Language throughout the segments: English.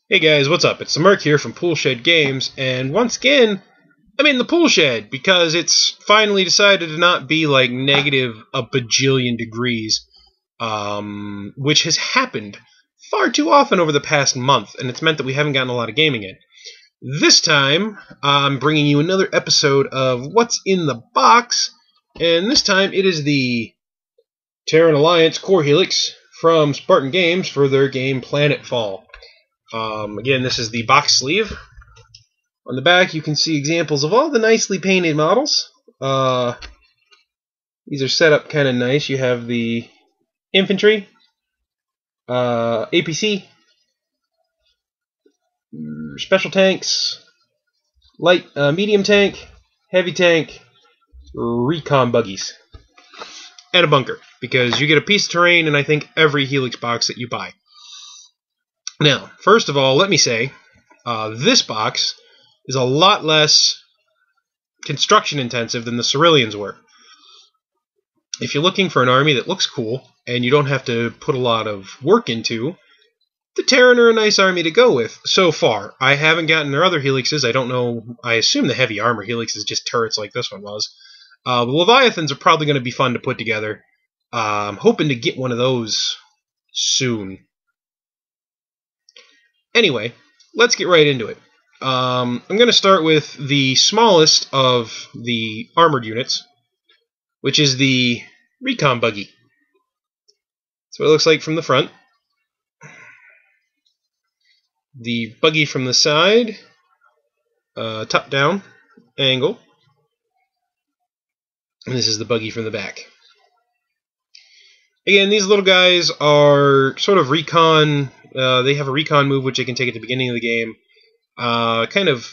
Hey guys, what's up? It's the Merc here from Poolshed Games, and once again, I'm in the pool shed because it's finally decided to not be like negative a bajillion degrees, which has happened far too often over the past month, and it's meant that we haven't gotten a lot of gaming in. This time, I'm bringing you another episode of What's in the Box, and this time it is the Terran Alliance Core Helix from Spartan Games for their game PlanetFall. Again, this is the box sleeve. On the back, you can see examples of all the nicely painted models. These are set up kind of nice. You have the Infantry, APC, Special Tanks, Light, Medium Tank, Heavy Tank, Recon Buggies, and a bunker, because you get a piece of terrain in I think every Helix box that you buy. Now, first of all, let me say, this box is a lot less construction intensive than the Ceruleans were. If you're looking for an army that looks cool, and you don't have to put a lot of work into, the Terran are a nice army to go with, so far. I haven't gotten their other Helixes. I don't know. I assume the heavy armor Helix is just turrets like this one was. The Leviathans are probably going to be fun to put together. I'm hoping to get one of those soon. Anyway, let's get right into it. I'm going to start with the smallest of the armored units, which is the Recon Buggy. That's what it looks like from the front. The buggy from the side, top-down angle. And this is the buggy from the back. Again, these little guys are sort of recon. They have a recon move which they can take at the beginning of the game. Kind of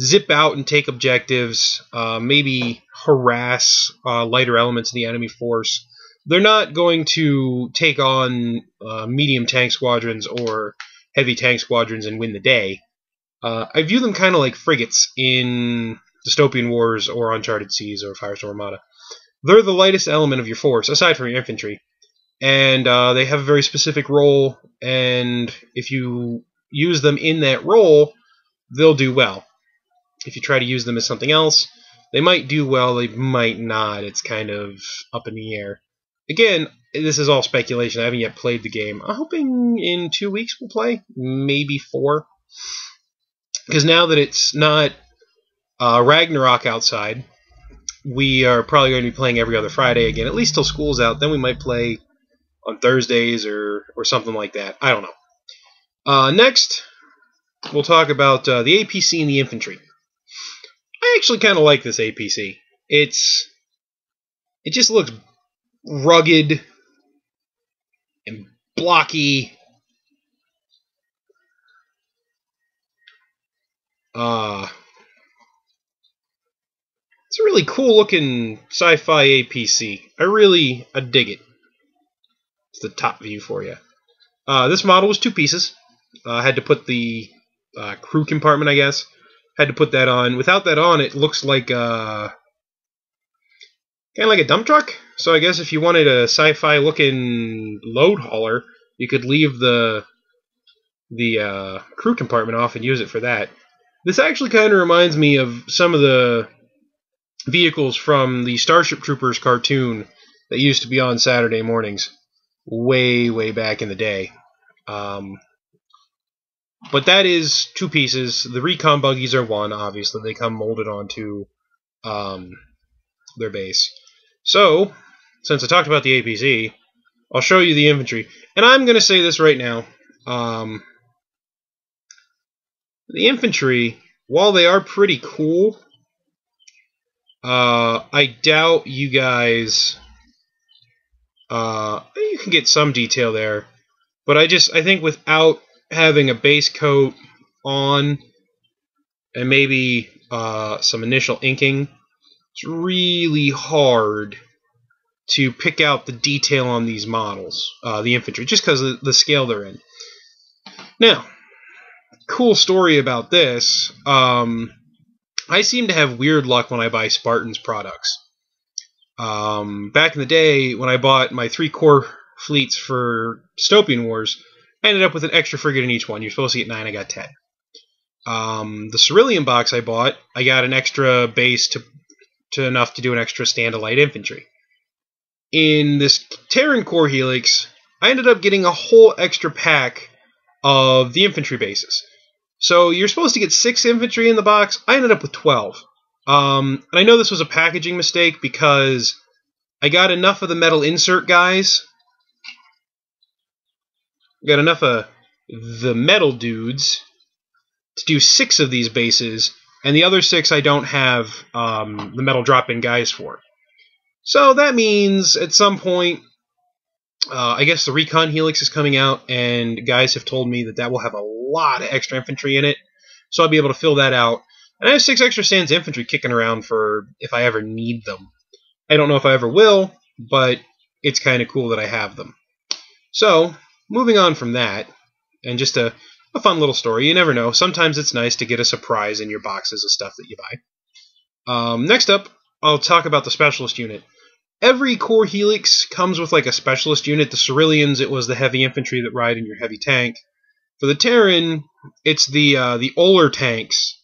zip out and take objectives. Maybe harass lighter elements of the enemy force. They're not going to take on medium tank squadrons or heavy tank squadrons and win the day. I view them kind of like frigates in Dystopian Wars or Uncharted Seas or Firestorm Armada. They're the lightest element of your force, aside from your infantry. And they have a very specific role, and if you use them in that role, they'll do well. If you try to use them as something else, they might do well, they might not. It's kind of up in the air. Again, this is all speculation. I haven't yet played the game. I'm hoping in 2 weeks we'll play, maybe 4. Because now that it's not Ragnarok outside, we are probably going to be playing every other Friday again, at least till school's out. Then we might play on Thursdays or something like that. I don't know. Next, we'll talk about the APC and the infantry. I actually kind of like this APC. It just looks rugged and blocky. It's a really cool looking sci-fi APC. I dig it. It's the top view for you. This model was 2 pieces. I had to put the crew compartment, I guess. Had to put that on. Without that on, it looks like kind of like a dump truck. So I guess if you wanted a sci-fi looking load hauler, you could leave the crew compartment off and use it for that. This actually kind of reminds me of some of the vehicles from the Starship Troopers cartoon that used to be on Saturday mornings. Way back in the day. But that is 2 pieces. The Recon Buggies are 1, obviously. They come molded onto their base. So, since I talked about the APC, I'll show you the infantry. And I'm going to say this right now. The infantry, while they are pretty cool, I doubt you guys... you can get some detail there, but I think without having a base coat on and maybe some initial inking, it's really hard to pick out the detail on these models, the infantry, just because of the scale they're in. Now, cool story about this, I seem to have weird luck when I buy Spartan's products. Back in the day, when I bought my 3 core fleets for Dystopian Wars, I ended up with an extra frigate in each one. You're supposed to get 9, I got 10. The Cerulean box I bought, I got an extra base to enough to do an extra stand of light infantry. In this Terran core helix, I ended up getting a whole extra pack of the infantry bases. So you're supposed to get 6 infantry in the box. I ended up with 12. And I know this was a packaging mistake because I got enough of the metal insert guys. Got enough of the metal dudes to do 6 of these bases, and the other 6 I don't have the metal drop-in guys for. So that means at some point, I guess the Recon Helix is coming out, and guys have told me that will have a lot of extra infantry in it, so I'll be able to fill that out. And I have 6 extra stands infantry kicking around for if I ever need them. I don't know if I ever will, but it's kind of cool that I have them. So, moving on from that, and just a fun little story. You never know. Sometimes it's nice to get a surprise in your boxes of stuff that you buy. Next up, I'll talk about the Specialist unit. Every core helix comes with like a Specialist unit. The Ceruleans, it was the heavy infantry that ride in your heavy tank. For the Terran, it's the Oler tanks.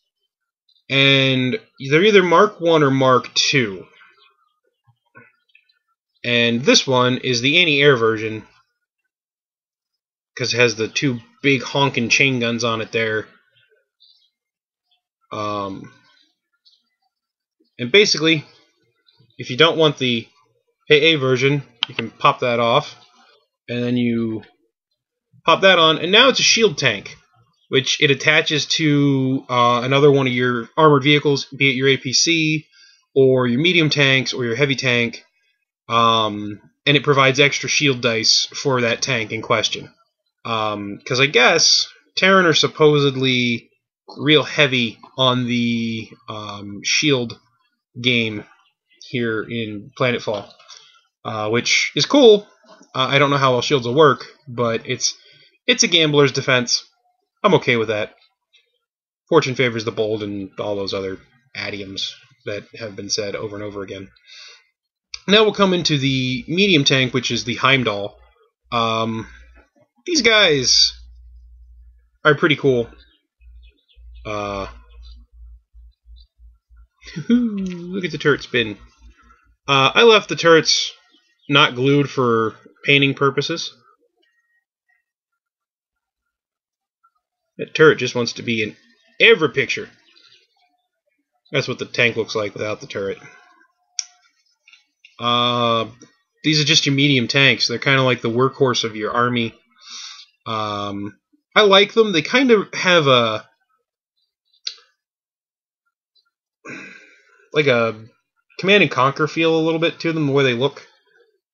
And they're either Mark 1 or Mark 2. And this one is the anti-air version, because it has the 2 big honking chain guns on it there. And basically, if you don't want the AA version, you can pop that off, and then you pop that on, and now it's a shield tank, which it attaches to another one of your armored vehicles, be it your APC, or your medium tanks, or your heavy tank, and it provides extra shield dice for that tank in question. Because I guess Terran are supposedly real heavy on the shield game here in PlanetFall, which is cool. I don't know how well shields will work, but it's a gambler's defense. I'm okay with that. Fortune favors the bold and all those other idioms that have been said over and over again. Now we'll come into the medium tank, which is the Heimdall. These guys are pretty cool. Look at the turret spin. I left the turrets not glued for painting purposes. That turret just wants to be in every picture. That's what the tank looks like without the turret. These are just your medium tanks. They're kind of like the workhorse of your army. I like them. They kind of have a Command and Conquer feel a little bit to them, the way they look.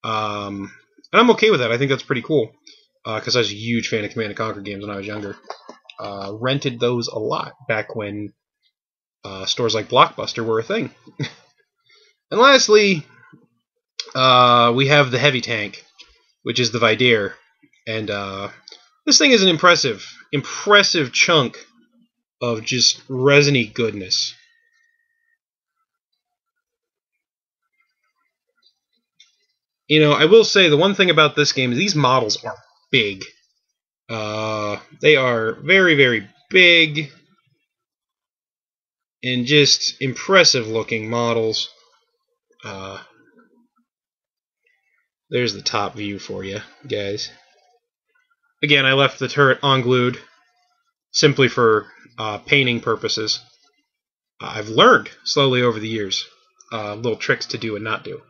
And I'm okay with that. I think that's pretty cool. Because I was a huge fan of Command and Conquer games when I was younger. Rented those a lot back when stores like Blockbuster were a thing. And lastly, we have the heavy tank, which is the Vidir. And this thing is an impressive chunk of just resiny goodness. You know, I will say the one thing about this game is these models are big. They are very, very big and just impressive looking models. There's the top view for you guys. Again, I left the turret unglued simply for painting purposes. I've learned slowly over the years little tricks to do and not do.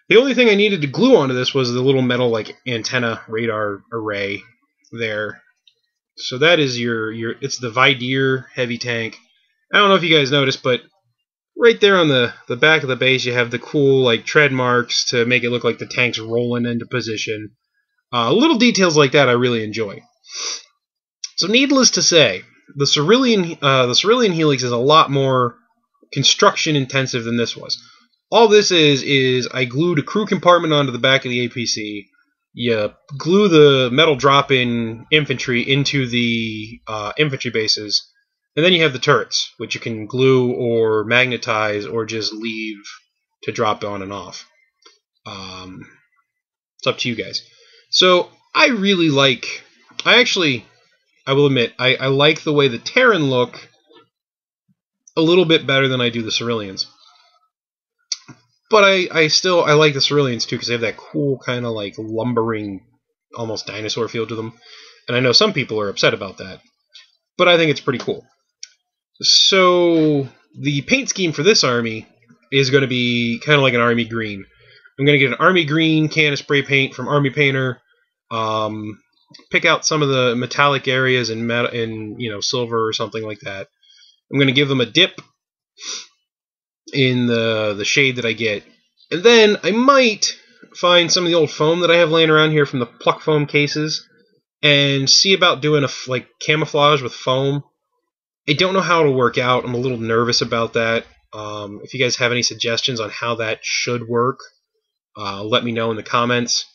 The only thing I needed to glue onto this was the little metal antenna radar array there. So that is it's the Vidir heavy tank. I don't know if you guys noticed, but right there on the back of the base you have the cool tread marks to make it look like the tank's rolling into position. Little details like that I really enjoy. So needless to say, the Cerulean Helix is a lot more construction intensive than this was. All this is I glued a crew compartment onto the back of the APC. You glue the metal drop-in infantry into the infantry bases, and then you have the turrets, which you can glue or magnetize or just leave to drop on and off. It's up to you guys. So I really like I will admit, I like the way the Terran look a little bit better than I do the Ceruleans. But I like the Ceruleans too, because they have that cool kind of like lumbering, almost dinosaur feel to them. And I know some people are upset about that, but I think it's pretty cool. So the paint scheme for this army is going to be kind of like an army green. I'm going to get an army green can of spray paint from Army Painter. Pick out some of the metallic areas in silver or something like that. I'm going to give them a dip in the shade that I get, and then I might find some of the old foam that I have laying around here from the Pluck foam cases and see about doing a camouflage with foam. I don't know how it'll work out. I'm a little nervous about that. If you guys have any suggestions on how that should work, let me know in the comments.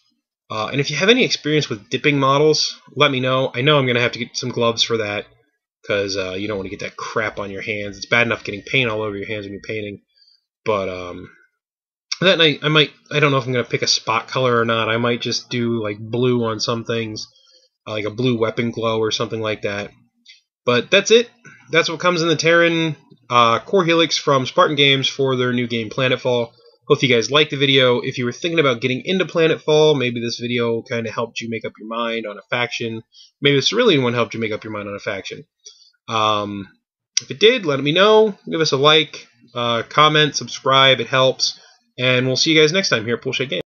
And if you have any experience with dipping models, let me know. I know I'm going to have to get some gloves for that, because you don't want to get that crap on your hands. It's bad enough getting paint all over your hands when you're painting. But that night, I don't know if I'm going to pick a spot color or not. I might just do like blue on some things, like a blue weapon glow or something like that. But that's it. That's what comes in the Terran Core Helix from Spartan Games for their new game, PlanetFall. Hope you guys liked the video. If you were thinking about getting into PlanetFall, maybe this video kind of helped you make up your mind on a faction. Maybe the Cerulean one helped you make up your mind on a faction. If it did, let me know. Give us a like, comment, subscribe. It helps. And we'll see you guys next time here at Poolshed Games.